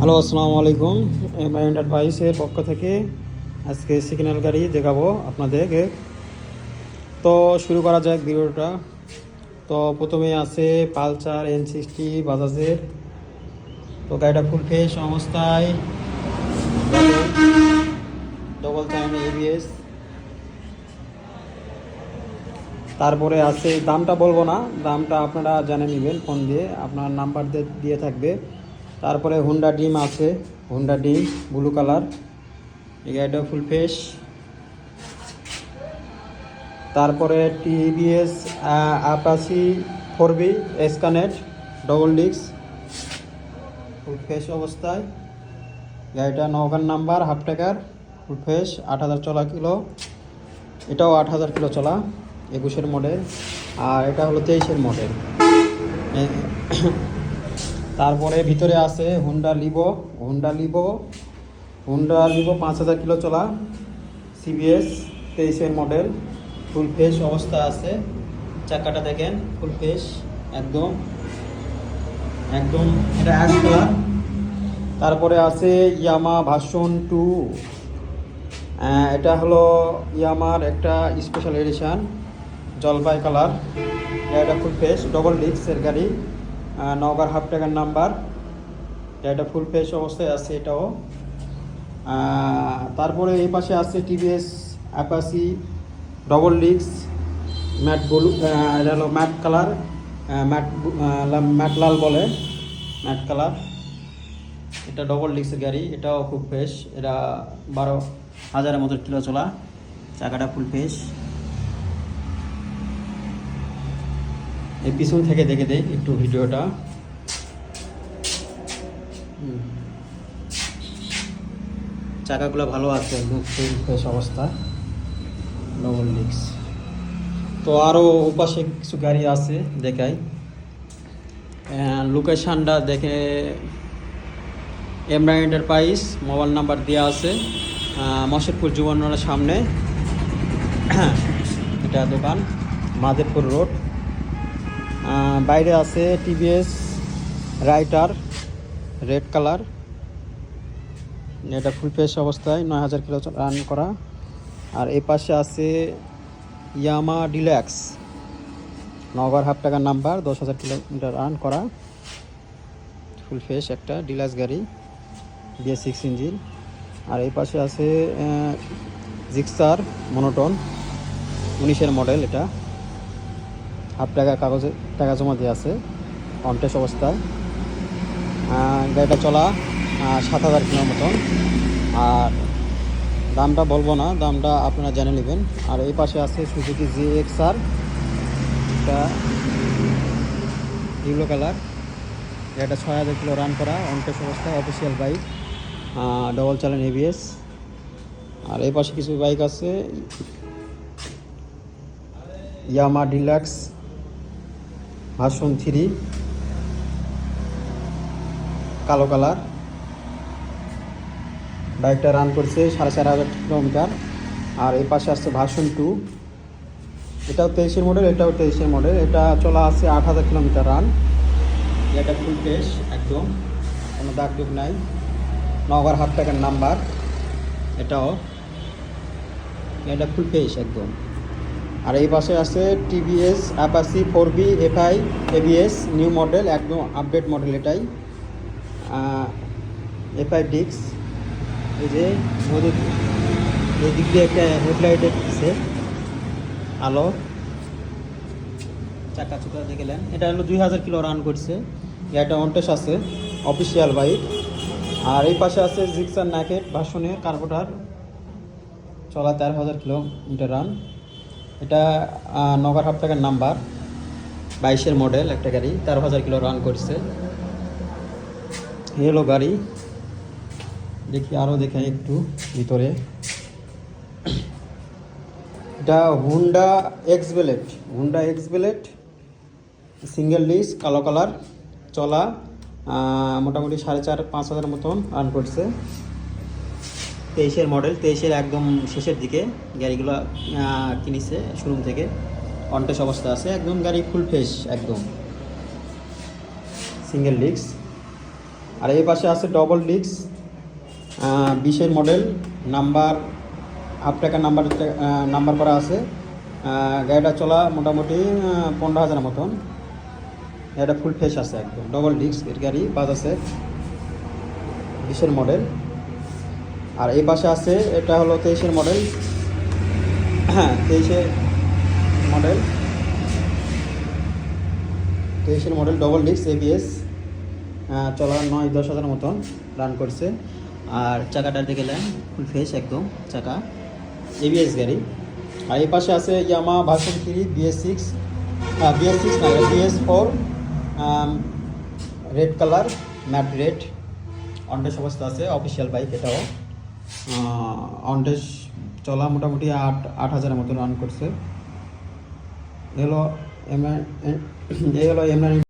Hello, আসসালামু আলাইকুম। MI এন্টারপ্রাইজের পক্ষ থেকে আজকে সিগন্যাল গাড়ি দেখাবো আপনাদেরকে। তো শুরু করা যাক ভিডিওটা। তো প্রথমে আছে পালসার N60 বাজাজের। তো গাড়িটা ফুল ফ্রেশ অবস্থায়, ডবল চাইন ABS। তারপরে আছে, দামটা বলবো না, দামটা আপনারা জেনে নেবেন ফোন দিয়ে, আপনার নাম্বার দিয়ে থাকবে। তারপরে হুন্ডা ডিম আছে, হুন্ডা ডিম ব্লু কালার, এই গাড়িটা ফুল ফ্রেশ। তারপরে TVS অ্যাপাচি 4B এসকানেট ডবল ডিস্ক, ফুল ফ্রেশ অবস্থায়। গাড়িটা নওগাঁর নাম্বার, হাফ টাকার, ফুল ফ্রেশ, 8000 চলা কিলো। এটাও 8000 কিলো চলা, 21-এর মডেল। আর এটা হলো 23-এর মডেল। তারপরে ভিতরে আছে হুন্ডা লিভো 5000 কিলো চলা, CBS 23-এর মডেল, ফুল ফ্রেশ অবস্থা আছে। চাকাটা দেখেন ফুল ফ্রেশ, একদম একদম এটা অ্যাশ কালার। তারপরে আছে ইয়ামা ভার্সন 2, এটা হলো ইয়ামার একটা স্পেশাল এডিশন, জলপাই কালার। এটা ফুল ফ্রেশ, ডবল ডিস্কের গাড়ি, নওগাঁর হাফ টাকার নাম্বার। এটা ফুল ফ্রেশ অবস্থায় আছে এটাও। তারপরে এই পাশে আছে TVS Apache double disc, matte blue, এটা হলো ম্যাট কালার, ম্যাট লাল বলে, ম্যাট কালার। এটা ডবল ডিস্কের গাড়ি, এটাও খুব ফ্রেশ। এটা 12,000-এর মতো কিলো চলা, চাকাটা ফুল ফ্রেশ। এই পিছন থেকে দেখে দেই একটু ভিডিওটা। চাকাগুলো ভালো আছে, ফুল ফ্রেশ অবস্থা, ডবল ডিস্ক। তো আরও ওপাশে কিছু গাড়ি আছে, দেখাই। লোকেশানটা দেখে, এমআই এন্টারপ্রাইজ, মোবাইল নাম্বার দেওয়া আছে, মশেদপুর যুবনের সামনে এটা দোকান, মাদেরপুর রোড। বাইরে আছে TVS রাইটার রেড কালার, এটা ফুল ফ্রেশ অবস্থায়, 9000 কিলো রান করা। আর এই পাশে আছে ইয়ামা ডিলাক্স, নওগাঁর হাফ টাকার নাম্বার, 10,000 কিলোমিটার রান করা, ফুল ফ্রেশ একটা ডিলাক্স গাড়ি, BS6 ইঞ্জিন। আর এই পাশে আছে জিক্সার মনোটন, 19-এর মডেল, এটা হাফ টাকা টাকা জমা দিয়ে আছে, কন্টেস্ট অবস্থায়। গাড়িটা চলা 7000 কিলোর মতন। আর দামটা বলবো না, দামটা আপনারা জেনে নেবেন। আর এই পাশে আছে সুজুকি GXR, এটা ইউলো কালার, এটা 6000 কিলো রান করা, কন্টেস্ট অবস্থায়, অফিসিয়াল বাইক, ডবল চালান ABS। আর এই পাশে কিছু বাইক আছে, ইয়ামা ডিলাক্স ভার্সন 3 কালো কালার, বাইকটা রান করছে 4500 কিলোমিটার। আর এই পাশে আসছে ভার্সন 2, এটাও 23-এর মডেল, এটাও 23-এর মডেল, এটা চলা আছে 8000 কিলোমিটার রান। এটা ফুল ফ্রেশ একদম, কোনো দাগ দুগ নাই, নওগাঁর হাফ টাকার নাম্বার, এটাও, এটা ফুল ফ্রেশ একদম। আর এই পাশে আছে TVS Apache 4B FI ABS new model, একদম আপডেট মডেল, এটাই FI ডিস্ক। এই যে নদীর এই দিক দিয়ে একটা হেডলাইট দিচ্ছে আলো, চাকা চুকা দেখলেন। এটা হলো 2000 কিলো রান করছে, এটা অনটেস আছে, অফিসিয়াল বাইক। আর এই পাশে আছে জিক্সার ন্যাকেট ভার্সনের কার্বোটার, চলা 13,000 কিলোমিটার রান। এটা নওগাঁর হাফ টাকার নাম্বার, 22-এর মডেল একটা গাড়ি, 13,000 কিলো রান করছে। এই হলো গাড়ি। দেখি আরও দেখে একটু ভিতরে। এটা Honda x blade single disc, কালো কালার, চলা মোটামুটি 4,500-5,000 মতন রান করছে। 23-এর মডেল, 23-এর একদম শেষের দিকে গাড়িগুলো কিনেছে শোরুম থেকে, কন্টেস্ট অবস্থা আছে, একদম গাড়ি ফুল ফ্রেশ একদম, সিঙ্গেল ডিস্ক। আর এই পাশে আছে ডবল ডিস্ক 20-এর মডেল, নাম্বার হাফ টাকা নাম্বার করা আছে। গাড়িটা চলা মোটামুটি 15,000 মতন। এটা ফুল ফ্রেশ আছে একদম, ডবল ডিস্ক এর গাড়ি, বাজাজের 20-এর মডেল। আর এই পাশে আছে, এটা হলো 23-এর মডেল। হ্যাঁ, 23-এর মডেল ডবল ডিস্ক ABS, চলা 9-10,000 মতন রান করছে। আর চাকাটার দিকে গেলেন ফুল ফ্রেশ একদম চাকা, ABS গাড়ি। আর এই পাশে আছে ইয়ামা ভার্সন 3 BS6 না, BS4 red colour, matte red, অনটেস অবস্থা আছে, অফিসিয়াল বাইক এটাও। অনটেস চলা মোটামুটি 8,000 মতো রান করছে। এই হলো M9